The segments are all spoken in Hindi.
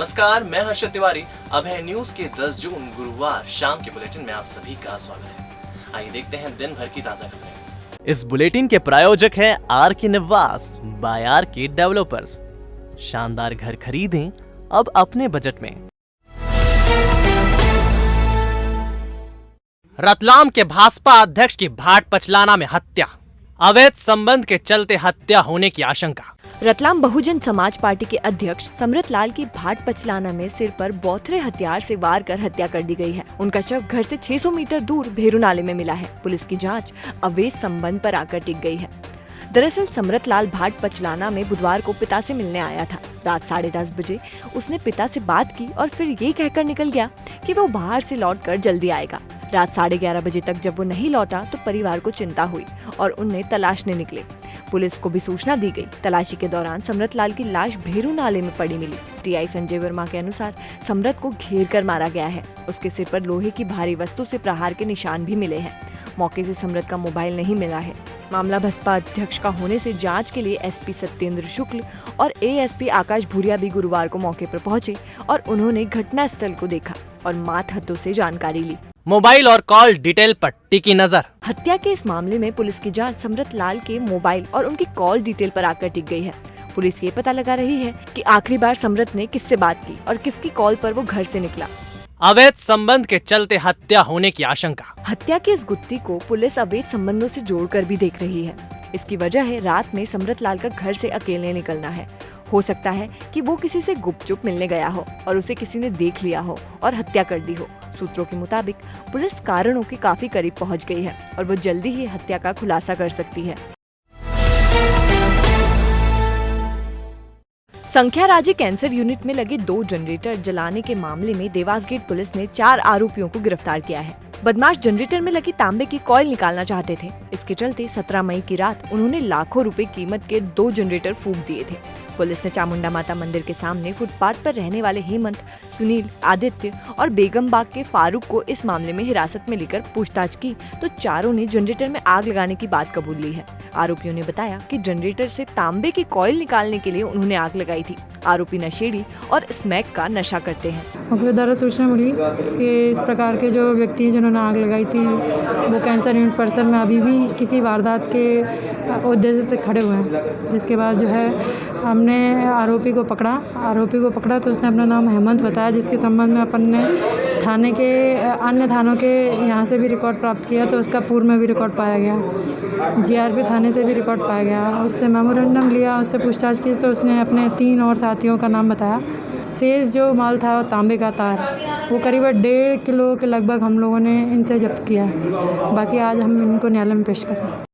नमस्कार, मैं हर्षद तिवारी। अब है न्यूज के 10 जून गुरुवार शाम के बुलेटिन में आप सभी का स्वागत है। आइए देखते हैं दिन भर की ताजा खबरें। इस बुलेटिन के प्रायोजक हैं आर के निवास बाय आर के डेवलपर्स। शानदार घर खरीदें अब अपने बजट में। रतलाम के भाजपा अध्यक्ष की भाट पचलाना में हत्या, अवैध संबंध के चलते हत्या होने की आशंका। रतलाम बहुजन समाज पार्टी के अध्यक्ष समृत लाल की भाट पचलाना में सिर पर बौथरे हथियार से वार कर हत्या कर दी गई है। उनका शव घर से 600 मीटर दूर भेरू नाले में मिला है। पुलिस की जांच अवैध संबंध पर आकर टिक गई है। दरअसल समृत लाल भाट पचलाना में बुधवार को पिता से मिलने आया था। रात 10:30 बजे उसने पिता से बात की और फिर ये कहकर निकल गया कि वो बाहर से लौटकर जल्दी आएगा। रात 11:30 बजे तक जब वो नहीं लौटा तो परिवार को चिंता हुई और उन्हें तलाशने निकले। पुलिस को भी सूचना दी गई। तलाशी के दौरान समृत लाल की लाश भेरू नाले में पड़ी मिली। टीआई संजय वर्मा के अनुसार समृत को घेर कर मारा गया है। उसके सिर पर लोहे की भारी वस्तु से प्रहार के निशान भी मिले हैं। मौके से समृत का मोबाइल नहीं मिला है। मामला बसपा अध्यक्ष का होने से जांच के लिए एसपी सत्येंद्र शुक्ल और एएसपी आकाश भूरिया भी गुरुवार को मौके पर पहुंचे और उन्होंने घटनास्थल को देखा और मात हत्थों से जानकारी ली। मोबाइल और कॉल डिटेल पर टिकी नजर। हत्या के इस मामले में पुलिस की जांच समृत लाल के मोबाइल और उनकी कॉल डिटेल पर आकर टिक गई है। पुलिस ये पता लगा रही है कि आखिरी बार समृत ने किससे बात की और किसकी कॉल पर वो घर से निकला। अवैध संबंध के चलते हत्या होने की आशंका। हत्या के इस गुत्थी को पुलिस अवैध संबंधों से जोड़कर भी देख रही है। इसकी वजह है रात में समृत लाल का घर से अकेले निकलना है। हो सकता है कि वो किसी से गुपचुप मिलने गया हो और उसे किसी ने देख लिया हो और हत्या कर दी हो। सूत्रों के मुताबिक पुलिस कारणों के काफी करीब पहुंच गई है और वो जल्दी ही हत्या का खुलासा कर सकती है। संख्या राज्य कैंसर यूनिट में लगे 2 जनरेटर जलाने के मामले में देवास गेट पुलिस ने 4 आरोपियों को गिरफ्तार किया है। बदमाश जनरेटर में लगी तांबे की कॉइल निकालना चाहते थे। इसके चलते 17 मई की रात उन्होंने लाखों रुपए कीमत के 2 जनरेटर फूंक दिए थे। पुलिस ने चामुंडा माता मंदिर के सामने फुटपाथ पर रहने वाले हेमंत, सुनील, आदित्य और बेगम बाग के फारूक को इस मामले में हिरासत में लेकर पूछताछ की तो चारों ने जनरेटर में आग लगाने की बात कबूल ली है। आरोपियों ने बताया कि जनरेटर से तांबे की कॉइल निकालने के लिए उन्होंने आग लगाई थी। आरोपी नशेड़ी और स्मैक का नशा करते हैं। मुझे द्वारा सूचना मिली कि इस प्रकार के जो व्यक्ति हैं जिन्होंने आग लगाई थी वो कैंसर यूनिट परिसर में अभी भी किसी वारदात के उद्देश्य से खड़े हुए हैं। जिसके बाद जो है हमने आरोपी को पकड़ा तो उसने अपना नाम हेमंत बताया, जिसके संबंध में अपन ने थाने के अन्य थानों के यहाँ से भी रिकॉर्ड प्राप्त किया तो उसका पूर्व में भी रिकॉर्ड पाया गया। जीआरपी थाने से भी रिकॉर्ड पाया गया। उससे मेमोरेंडम लिया, उससे पूछताछ की तो उसने अपने 3 और साथियों का नाम बताया। शेष जो माल था वो तांबे का तार, वो करीब 1.5 किलो के लगभग हम लोगों ने इनसे जब्त किया है। बाकी आज हम इनको न्यायालय में पेश करेंगे।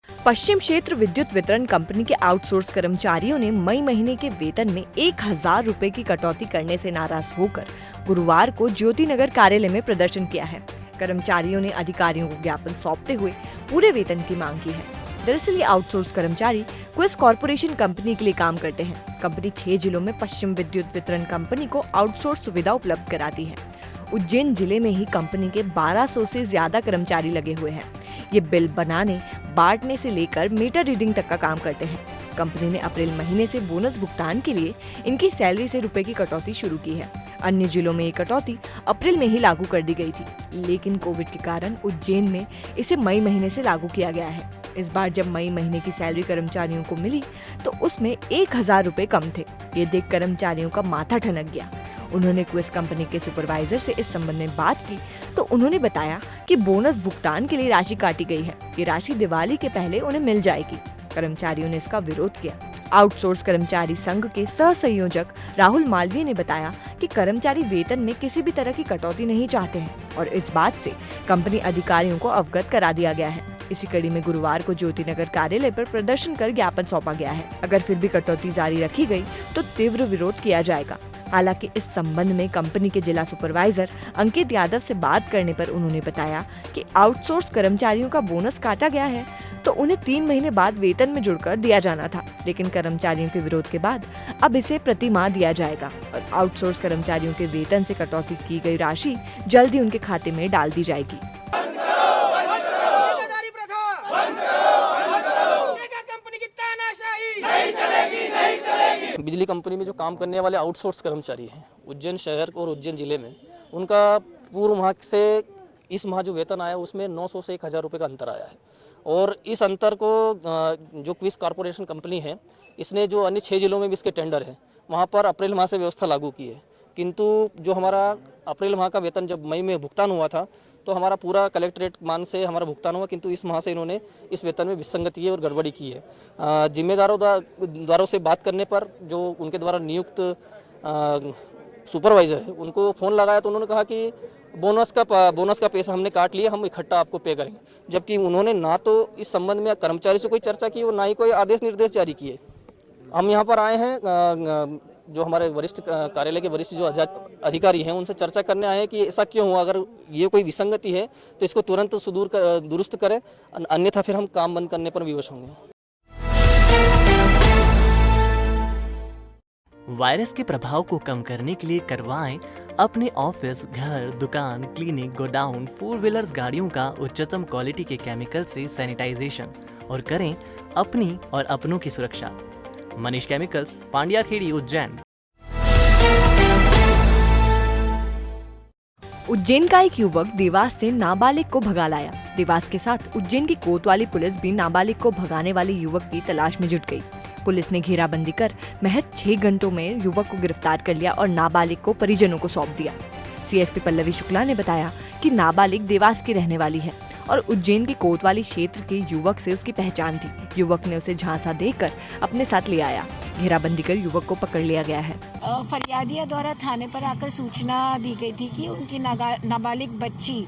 पश्चिम क्षेत्र विद्युत वितरण कंपनी के आउटसोर्स कर्मचारियों ने मई महीने के वेतन में 1000 रुपए की कटौती करने से नाराज होकर गुरुवार को ज्योति नगर कार्यालय में प्रदर्शन किया है। कर्मचारियों ने अधिकारियों को ज्ञापन सौंपते हुए पूरे वेतन की मांग की है। दरअसल ये आउटसोर्स कर्मचारी क्विस कॉर्पोरेशन कंपनी के लिए काम करते हैं। कंपनी 6 जिलों में पश्चिम विद्युत वितरण कंपनी को आउटसोर्स सुविधा उपलब्ध कराती है। उज्जैन जिले में ही कंपनी के 1200 से ज्यादा कर्मचारी लगे हुए हैं। ये बिल बनाने, बांटने से लेकर मीटर रीडिंग तक का काम करते हैं। कंपनी ने अप्रैल महीने से बोनस भुगतान के लिए इनकी सैलरी से रुपए की कटौती शुरू की है। अन्य जिलों में ये कटौती अप्रैल में ही लागू कर दी गई थी, लेकिन कोविड के कारण उज्जैन में इसे मई महीने से लागू किया गया है। इस बार जब मई महीने की सैलरी कर्मचारियों को मिली तो उसमें 1000 रुपए कम थे। ये देख कर्मचारियों का माथा ठनक गया। उन्होंने क्विस कंपनी के सुपरवाइजर से इस संबंध में बात की तो उन्होंने बताया कि बोनस भुगतान के लिए राशि काटी गई है। ये राशि दिवाली के पहले उन्हें मिल जाएगी। कर्मचारियों ने इसका विरोध किया। आउटसोर्स कर्मचारी संघ के सह संयोजक राहुल मालवीय ने बताया कि कर्मचारी वेतन में किसी भी तरह की कटौती नहीं चाहते हैं और इस बात से कंपनी अधिकारियों को अवगत करा दिया गया है। इसी कड़ी में गुरुवार को ज्योति नगर कार्यालय पर प्रदर्शन कर ज्ञापन सौंपा गया है। अगर फिर भी कटौती जारी रखी गई तो तीव्र विरोध किया जाएगा। हालांकि इस संबंध में कंपनी के जिला सुपरवाइजर अंकित यादव से बात करने पर उन्होंने बताया कि आउटसोर्स कर्मचारियों का बोनस काटा गया है तो उन्हें 3 महीने बाद वेतन में जुड़कर दिया जाना था, लेकिन कर्मचारियों के विरोध के बाद अब इसे प्रति माह दिया जाएगा और आउटसोर्स कर्मचारियों के वेतन से कटौती की गई राशि जल्दी उनके खाते में डाल दी जाएगी। नहीं चलेगी। बिजली कंपनी में जो काम करने वाले आउटसोर्स कर्मचारी हैं उज्जैन शहर और उज्जैन ज़िले में, उनका पूर्व माह से इस माह जो वेतन आया उसमें 900 से 1000 रुपये का अंतर आया है। और इस अंतर को जो क्विस कॉरपोरेशन कंपनी है इसने जो अन्य 6 जिलों में भी इसके टेंडर हैं वहाँ पर अप्रैल माह से व्यवस्था लागू की है, किंतु जो हमारा अप्रैल माह का वेतन जब मई में भुगतान हुआ था तो हमारा पूरा कलेक्ट्रेट मान से हमारा भुगतान हुआ, किंतु इस माह से इन्होंने इस वेतन में विसंगति और गड़बड़ी की है। जिम्मेदारों से बात करने पर जो उनके द्वारा नियुक्त सुपरवाइज़र है उनको फ़ोन लगाया तो उन्होंने कहा कि बोनस का पैसा हमने काट लिया, हम इकट्ठा आपको पे करेंगे, जबकि उन्होंने ना तो इस संबंध में कर्मचारी से कोई चर्चा की और ना ही कोई आदेश निर्देश जारी किए। हम यहाँ पर आए हैं, जो हमारे वरिष्ठ कार्यालय के वरिष्ठ जो अधिकारी हैं उनसे चर्चा करने आए हैं कि ऐसा क्यों हुआ, अगर ये कोई विसंगति है तो इसको तुरंत दुरुस्त करें, अन्यथा फिर हम काम बंद करने पर विवश होंगे। वायरस के प्रभाव को कम करने के लिए करवाएं अपने ऑफिस, घर, दुकान, क्लिनिक, गोडाउन, 4 व्हीलर्स गाड़ियों का उच्चतम क्वालिटी के केमिकल से सैनिटाइजेशन और करें अपनी और अपनों की सुरक्षा। मनीष केमिकल्स, पांड्या खेड़ी, उज्जैन। उज्जैन का एक युवक देवास से नाबालिग को भगा लाया। देवास के साथ उज्जैन की कोतवाली पुलिस भी नाबालिग को भगाने वाले युवक की तलाश में जुट गई। पुलिस ने घेराबंदी कर महज 6 घंटों में युवक को गिरफ्तार कर लिया और नाबालिग को परिजनों को सौंप दिया। सीएसपी पल्लवी शुक्ला ने बताया कि नाबालिग देवास की रहने वाली है और उज्जैन के कोतवाली क्षेत्र के युवक से उसकी पहचान थी। युवक ने उसे झांसा देकर अपने साथ ले आया। घेराबंदी कर युवक को पकड़ लिया गया है। फरियादिया द्वारा थाने पर आकर सूचना दी गई थी कि उनकी नाबालिग बच्ची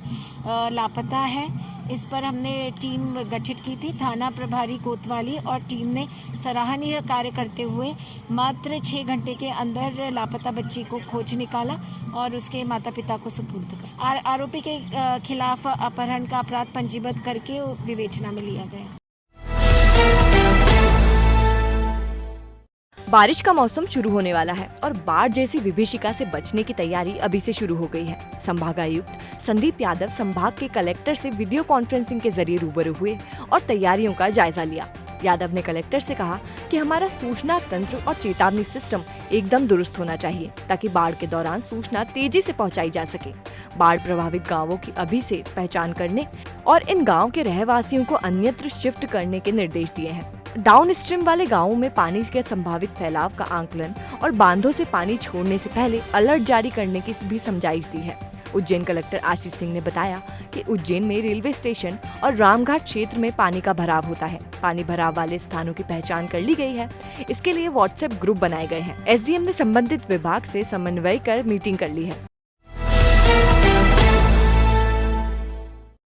लापता है। इस पर हमने टीम गठित की थी। थाना प्रभारी कोतवाली और टीम ने सराहनीय कार्य करते हुए मात्र 6 घंटे के अंदर लापता बच्ची को खोज निकाला और उसके माता पिता को सुपुर्द कर आरोपी के खिलाफ अपहरण का अपराध पंजीबद्ध करके विवेचना में लिया गया। बारिश का मौसम शुरू होने वाला है और बाढ़ जैसी विभीषिका से बचने की तैयारी अभी से शुरू हो गई है। संभागायुक्त संदीप यादव संभाग के कलेक्टर से वीडियो कॉन्फ्रेंसिंग के जरिए रूबरू हुए और तैयारियों का जायजा लिया। यादव ने कलेक्टर से कहा कि हमारा सूचना तंत्र और चेतावनी सिस्टम एकदम दुरुस्त होना चाहिए ताकि बाढ़ के दौरान सूचना तेजी से पहुंचाई जा सके। बाढ़ प्रभावित गांवों की अभी से पहचान करने और इन गाँव के रहवासियों को अन्यत्र शिफ्ट करने के निर्देश दिए हैं। डाउन स्ट्रीम वाले गांवों में पानी के संभावित फैलाव का आंकलन और बांधों से पानी छोड़ने से पहले अलर्ट जारी करने की भी समझाइश दी है। उज्जैन कलेक्टर आशीष सिंह ने बताया कि उज्जैन में रेलवे स्टेशन और रामघाट क्षेत्र में पानी का भराव होता है। पानी भराव वाले स्थानों की पहचान कर ली गई है। इसके लिए व्हाट्सएप ग्रुप बनाए गए हैं। एसडीएम ने संबंधित विभाग से समन्वय कर मीटिंग कर ली है।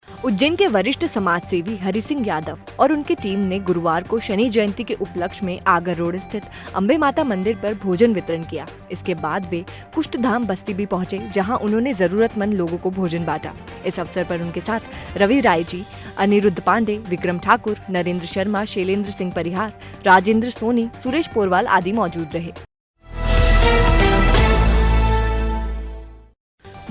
उज्जैन के वरिष्ठ समाज सेवी हरि सिंह यादव और उनकी टीम ने गुरुवार को शनि जयंती के उपलक्ष्य में आगर रोड स्थित अम्बे माता मंदिर पर भोजन वितरण किया। इसके बाद वे कुष्ठधाम बस्ती भी पहुंचे, जहां उन्होंने जरूरतमंद लोगों को भोजन बांटा। इस अवसर पर उनके साथ रवि राय जी, अनिरुद्ध पांडे, विक्रम ठाकुर, नरेंद्र शर्मा, शैलेंद्र सिंह परिहार, राजेंद्र सोनी, सुरेश पोरवाल आदि मौजूद रहे।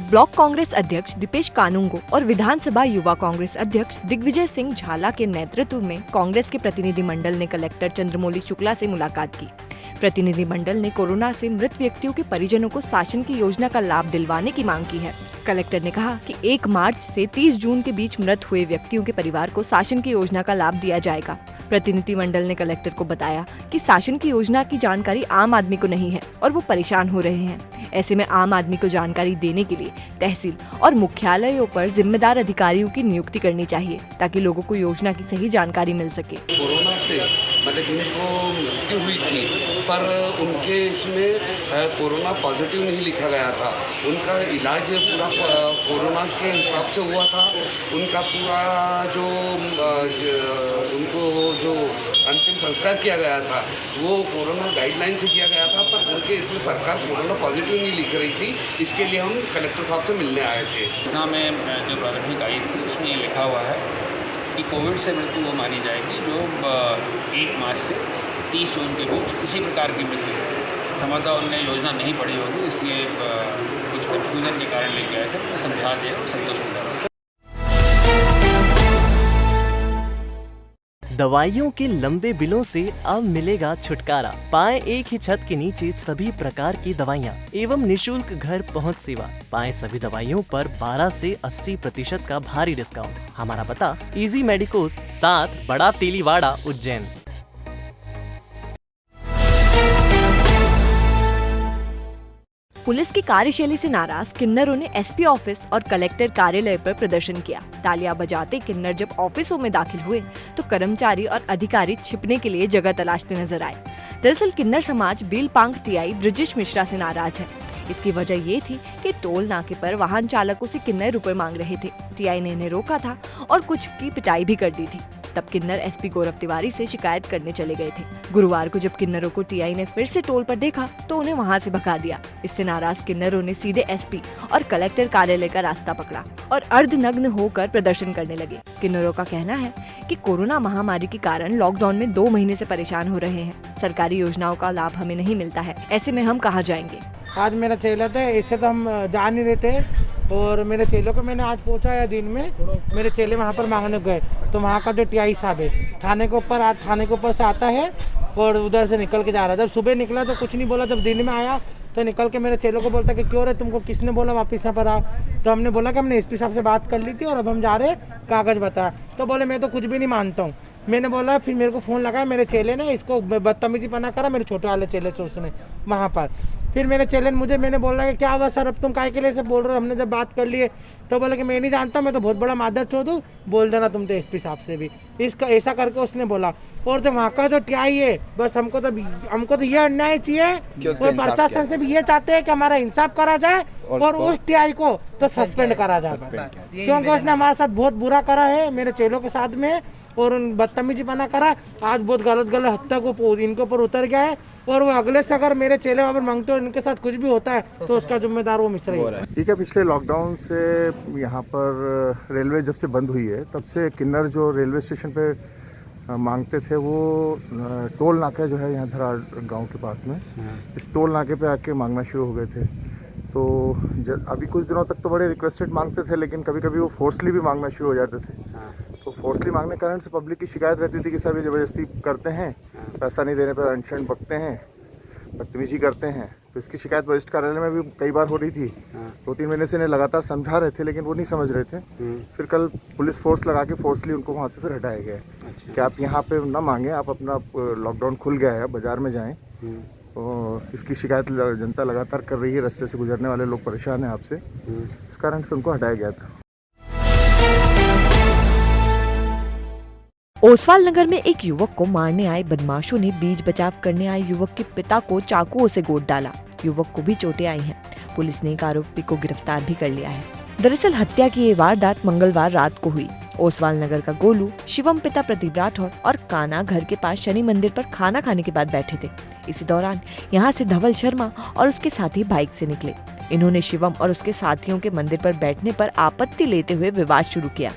ब्लॉक कांग्रेस अध्यक्ष दीपेश कानूंगो और विधानसभा युवा कांग्रेस अध्यक्ष दिग्विजय सिंह झाला के नेतृत्व में कांग्रेस के प्रतिनिधिमंडल ने कलेक्टर चंद्रमौली शुक्ला से मुलाकात की। प्रतिनिधिमंडल ने कोरोना से मृत व्यक्तियों के परिजनों को शासन की योजना का लाभ दिलवाने की मांग की है। कलेक्टर ने कहा कि 1 मार्च से 30 जून के बीच मृत हुए व्यक्तियों के परिवार को शासन की योजना का लाभ दिया जाएगा। प्रतिनिधिमंडल ने कलेक्टर को बताया कि शासन की योजना की जानकारी आम आदमी को नहीं है और वो परेशान हो रहे हैं। ऐसे में आम आदमी को जानकारी देने के लिए तहसील और मुख्यालयों पर जिम्मेदार अधिकारियों की नियुक्ति करनी चाहिए ताकि लोगों को योजना की सही जानकारी मिल सके। कोरोना से मतलब जिनको मृत्यु हुई थी पर उनके इसमें कोरोना पॉजिटिव नहीं लिखा गया था, उनका इलाज पूरा कोरोना के हिसाब से हुआ था। उनका पूरा जो उनको जो अंतिम संस्कार किया गया था वो कोरोना गाइडलाइन से किया गया था, पर उनके इसमें सरकार कोरोना पॉजिटिव नहीं लिख रही थी। इसके लिए हम कलेक्टर साहब से मिलने आए थे। घटना में जो प्रारंभिक आई थी उसमें ये लिखा हुआ है कि कोविड से मृत्यु वो मानी जाएगी जो 1 मार्च से 30 जून के बीच किसी प्रकार की मृत्यु। संभवतः उन्होंने योजना नहीं पढ़ी होगी, इसलिए कुछ कन्फ्यूजन के कारण लेके आए थे। मैं समझा दिया, संतुष्ट हो गया। दवाइयों के लंबे बिलों से अब मिलेगा छुटकारा। पाएं एक ही छत के नीचे सभी प्रकार की दवाइयां एवं निशुल्क घर पहुंच सेवा। पाएं सभी दवाइयों पर 12 से 80% का भारी डिस्काउंट। हमारा पता इजी मेडिकोस 7 बड़ा तेलीवाड़ा उज्जैन। पुलिस की कार्यशैली से नाराज किन्नरों ने एसपी ऑफिस और कलेक्टर कार्यालय पर प्रदर्शन किया। तालियां बजाते किन्नर जब ऑफिसों में दाखिल हुए तो कर्मचारी और अधिकारी छिपने के लिए जगह तलाशते नजर आए। दरअसल किन्नर समाज बेलपांग टीआई ब्रिजेश मिश्रा से नाराज है। इसकी वजह ये थी कि टोल नाके पर वाहन चालकों से किन्नर रुपए मांग रहे थे। टीआई ने इन्हें रोका था और कुछ की पिटाई भी कर दी थी। तब किन्नर एसपी गौरव तिवारी से शिकायत करने चले गए थे। गुरुवार को जब किन्नरों को टीआई ने फिर से टोल पर देखा तो उन्हें वहां से भगा दिया। इससे नाराज किन्नरों ने सीधे एसपी और कलेक्टर कार्यालय का रास्ता पकड़ा और अर्धनग्न होकर प्रदर्शन करने लगे। किन्नरों का कहना है कि कोरोना महामारी के कारण लॉकडाउन में 2 महीने से परेशान हो रहे हैं। सरकारी योजनाओं का लाभ हमें नहीं मिलता है, ऐसे में हम कहाँ जाएंगे। आज मेरा चेला था, इससे तो हम जा नहीं रहे थे और मेरे चेलों को मैंने आज पहुंचाया दिन में। मेरे चेले वहाँ पर मांगने गए तो वहाँ का जो टीआई साहब है थाने के ऊपर से आता है और उधर से निकल के जा रहा है। जब सुबह निकला तो कुछ नहीं बोला, जब दिन में आया तो निकल के मेरे चेलों को बोलता कि क्यों रे तुमको किसने बोला वापस यहाँ पर आ। तो हमने बोला कि हमने एसपी साहब से बात कर ली थी और अब हम जा रहे कागज़ बता। तो बोले मैं तो कुछ भी नहीं मानता हूँ। मैंने बोला, फिर मेरे को फ़ोन लगाया मेरे चेले ने, इसको बदतमीजी पना करा मेरे छोटे वाले चेले से उसने वहाँ पर। फिर मेरे चेले ने मुझे मैंने बोला कि क्या हुआ सर, अब तुम काय के लिए से बोल रहे हो। हमने जब बात कर लिए तो बोला कि मैं नहीं जानता, मैं तो बहुत बड़ा मादर चौध हूँ, बोल देना तुम तो एसपी साहब से भी। इसका ऐसा करके उसने बोला। और जो वहाँ का जो टीआई है बस हमको तो ये अन्याय चाहिए और प्रशासन से भी ये चाहते हैं कि हमारा इंसाफ करा जाए और उस टीआई को तो सस्पेंड करा जाए, क्योंकि उसने हमारे साथ बहुत बुरा करा है, मेरे चेलों के साथ में, और बदतमीजी बना करा। आज बहुत गलत हत्या को इनके ऊपर उतर गया है और वो अगले से अगर मेरे चेले वहाँ पर मांगते हो इनके साथ कुछ भी होता है तो उसका जिम्मेदार वो मिश्रा ही है। ठीक है, पिछले लॉकडाउन से यहाँ पर रेलवे जब से बंद हुई है तब से किन्नर जो रेलवे स्टेशन पे मांगते थे वो टोल नाका जो है यहाँ धराड़ गांव के पास में, इस टोल नाके पे आके मांगना शुरू हो गए थे। तो अभी कुछ दिनों तक तो बड़े रिक्वेस्टेड मांगते थे, लेकिन कभी कभी वो फोर्सली भी मांगना शुरू हो जाते थे। तो फोर्सली मांगने के कारण से पब्लिक की शिकायत रहती थी कि सब ये ज़बरदस्ती करते हैं, पैसा नहीं देने पर अनशन बकते हैं, बदतमीजी करते हैं। तो इसकी शिकायत वरिष्ठ कार्यालय में भी कई बार हो रही थी। 2-3 महीने से इन्हें लगातार समझा रहे थे लेकिन वो नहीं समझ रहे थे। फिर कल पुलिस फोर्स लगा के फोर्सली उनको वहाँ से फिर हटाया गया कि आप यहाँ पे ना मांगे, आप अपना लॉकडाउन खुल गया है, बाजार में जाएँ। तो इसकी शिकायत जनता लगातार कर रही है, रास्ते से गुजरने वाले लोग परेशान हैं आपसे, इस कारण से उनको हटाया गया था। ओसवाल नगर में एक युवक को मारने आए बदमाशों ने बीच बचाव करने आए युवक के पिता को चाकुओं से गोद डाला। युवक को भी चोटें आई हैं। पुलिस ने एक आरोपी को गिरफ्तार भी कर लिया है। दरअसल हत्या की ये वारदात मंगलवार रात को हुई। ओसवाल नगर का गोलू, शिवम पिता प्रदीप राठौर और काना घर के पास शनि मंदिर पर खाना खाने के बाद बैठे थे। इसी दौरान यहाँ से धवल शर्मा और उसके साथी बाइक से निकले। इन्होंने शिवम और उसके साथियों के मंदिर पर बैठने पर आपत्ति लेते हुए विवाद शुरू किया।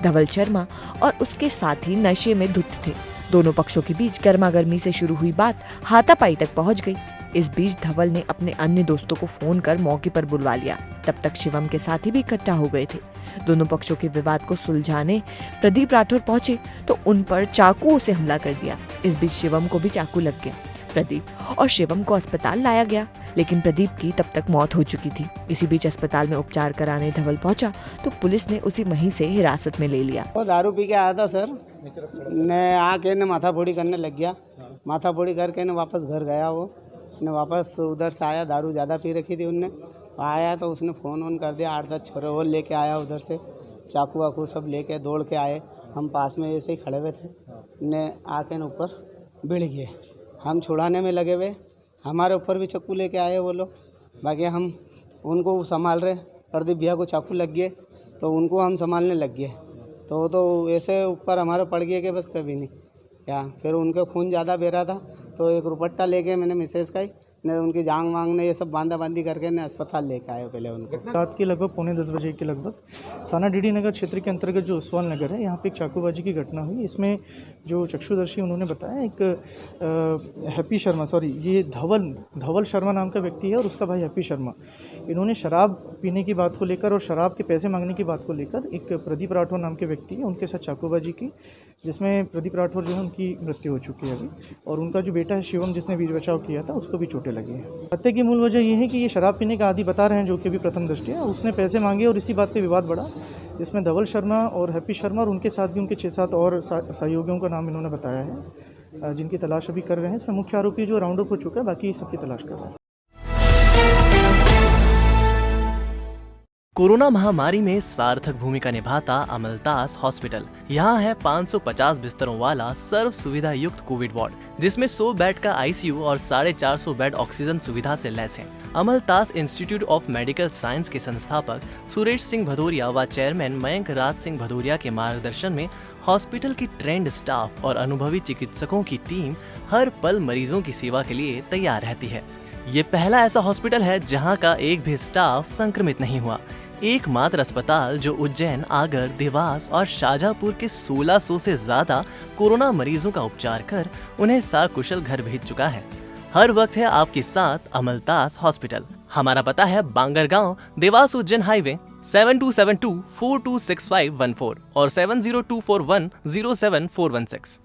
धवल शर्मा और उसके साथी नशे में धुत थे। दोनों पक्षों के बीच गर्मागर्मी से शुरू हुई बात हाथापाई तक पहुंच गई। इस बीच धवल ने अपने अन्य दोस्तों को फोन कर मौके पर बुलवा लिया। तब तक शिवम के साथी भी इकट्ठा हो गए थे। दोनों पक्षों के विवाद को सुलझाने प्रदीप राठौर पहुंचे तो उन पर चाकुओं से हमला कर दिया। इस बीच शिवम को भी चाकू लग गया। प्रदीप और शिवम को अस्पताल लाया गया, लेकिन प्रदीप की तब तक मौत हो चुकी थी। इसी बीच अस्पताल में उपचार कराने धवल पहुंचा तो पुलिस ने उसी वहीं से हिरासत में ले लिया। वो दारू पी के आया था सर, ने आके ने माथा फोड़ी करने लग गया। माथा फोड़ी करके ने वापस घर गया। वो ने वापस उधर से आया, दारू ज़्यादा पी रखी थी उनने। आया तो उसने फ़ोन वोन कर दिया, 8-10 छोरे और लेके आया उधर से, चाकू वाकू सब लेके दौड़ के आए। हम पास में ऐसे ही खड़े हुए थे, ने आके न ऊपर भिड़ गए। हम छुड़ाने में लगे हुए, हमारे ऊपर भी चाकू लेके आए वो लोग। बाकी हम उनको संभाल रहे, प्रदीप भैया को चाकू लग गए तो उनको हम संभालने लग गए। तो ऐसे ऊपर हमारे पड़ गए कि बस कभी नहीं क्या। फिर उनके खून ज़्यादा बह रहा था तो एक रुपट्टा लेके मैंने मिसेज का ही ने उनकी जांग वांग ने ये सब बांधा बांधी करके ने अस्पताल लेके आए पहले उनको। रात के लगभग 9:45 बजे के लगभग थाना डीडी नगर क्षेत्र के अंतर्गत जो उसवाल नगर है, यहाँ पे एक चाकूबाजी की घटना हुई। इसमें जो चक्षुदर्शी उन्होंने बताया, एक हैप्पी शर्मा, सॉरी ये धवल शर्मा नाम का व्यक्ति है और उसका भाई हैप्पी शर्मा, इन्होंने शराब पीने की बात को लेकर और शराब के पैसे मांगने की बात को लेकर एक प्रदीप राठौर नाम के व्यक्ति है उनके साथ चाकूबाजी की, जिसमें प्रदीप राठौर जो है उनकी मृत्यु हो चुकी है अभी, और उनका जो बेटा है शिवम जिसने बीच बचाव किया था उसको भी चोटें लगी हैं। हत्या की मूल वजह ये है कि ये शराब पीने का आदी बता रहे हैं, जो कि अभी प्रथम दृष्टया है। उसने पैसे मांगे और इसी बात पे विवाद बढ़ा, जिसमें धवल शर्मा और हैप्पी शर्मा और उनके साथ भी उनके 6-7 और सहयोगियों का नाम इन्होंने बताया है, जिनकी तलाश अभी कर रहे हैं। इसमें मुख्य आरोपी जो राउंड अप हो चुका है, बाकी सबकी तलाश कर रहे हैं। कोरोना महामारी में सार्थक भूमिका निभाता अमलतास हॉस्पिटल। यहाँ है 550 बिस्तरों वाला सर्व सुविधा युक्त कोविड वार्ड, जिसमें 100 बेड का आईसीयू और 450 बेड ऑक्सीजन सुविधा से लैस है। अमलतास इंस्टीट्यूट ऑफ मेडिकल साइंस के संस्थापक सुरेश सिंह भदौरिया व चेयरमैन मयंक राज सिंह भदौरिया के मार्गदर्शन में हॉस्पिटल की ट्रेंड स्टाफ और अनुभवी चिकित्सकों की टीम हर पल मरीजों की सेवा के लिए तैयार रहती है। ये पहला ऐसा हॉस्पिटल है जहाँ का एक भी स्टाफ संक्रमित नहीं हुआ। एकमात्र अस्पताल जो उज्जैन, आगर, देवास और शाजापुर के 1600 से ज्यादा कोरोना मरीजों का उपचार कर उन्हें सकुशल घर भेज चुका है। हर वक्त है आपके साथ अमलतास हॉस्पिटल। हमारा पता है बांगरगांव, देवास उज्जैन हाईवे 7272426514 और 7024107416।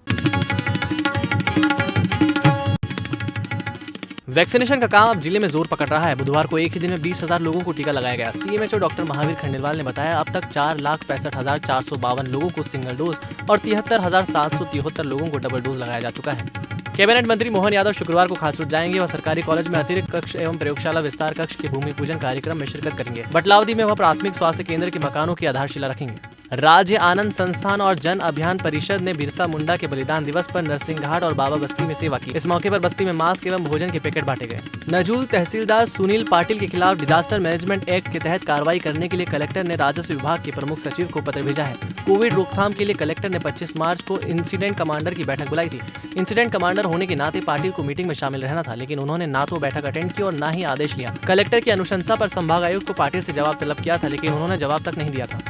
वैक्सीनेशन का काम अब जिले में जोर पकड़ रहा है। बुधवार को एक ही दिन में 20,000 लोगों को टीका लगाया गया। सीएमएचओ डॉक्टर महावीर खंडेलवाल ने बताया, अब तक 4,65,452 लोगों को सिंगल डोज और 73,773 लोगों को डबल डोज लगाया जा चुका है। कैबिनेट मंत्री मोहन यादव शुक्रवार को खासरूट जाएंगे। वह सरकारी कॉलेज में अतिरिक्त कक्ष एवं प्रयोगशाला विस्तार कक्ष के भूमि पूजन कार्यक्रम में शिरकत करेंगे। बटलावदी में वह प्राथमिक स्वास्थ्य केंद्र के मकानों की आधारशिला रखेंगे। राज्य आनंद संस्थान और जन अभियान परिषद ने बिरसा मुंडा के बलिदान दिवस पर नरसिंह घाट और बाबा बस्ती में सेवा की। इस मौके पर बस्ती में मास्क एवं भोजन के पैकेट बांटे गए। नजूल तहसीलदार सुनील पाटिल के खिलाफ डिजास्टर मैनेजमेंट एक्ट के तहत कार्रवाई करने के लिए कलेक्टर ने राजस्व विभाग के प्रमुख सचिव को पत्र भेजा है। कोविड रोकथाम के लिए कलेक्टर ने 25 मार्च को इंसिडेंट कमांडर की बैठक बुलाई थी। इंसिडेंट कमांडर होने के नाते पाटिल को मीटिंग में शामिल रहना था, लेकिन उन्होंने ना तो बैठक अटेंड की और ना ही आदेश लिया। कलेक्टर की अनुशंसा पर संभाग आयुक्त को पाटिल से जवाब तलब किया था, लेकिन उन्होंने जवाब तक नहीं दिया था।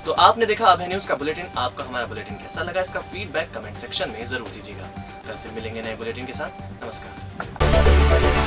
तो आपने देखा अभय न्यूज का बुलेटिन। आपको हमारा बुलेटिन कैसा लगा, इसका फीडबैक कमेंट सेक्शन में जरूर दीजिएगा। कल फिर मिलेंगे नए बुलेटिन के साथ। नमस्कार।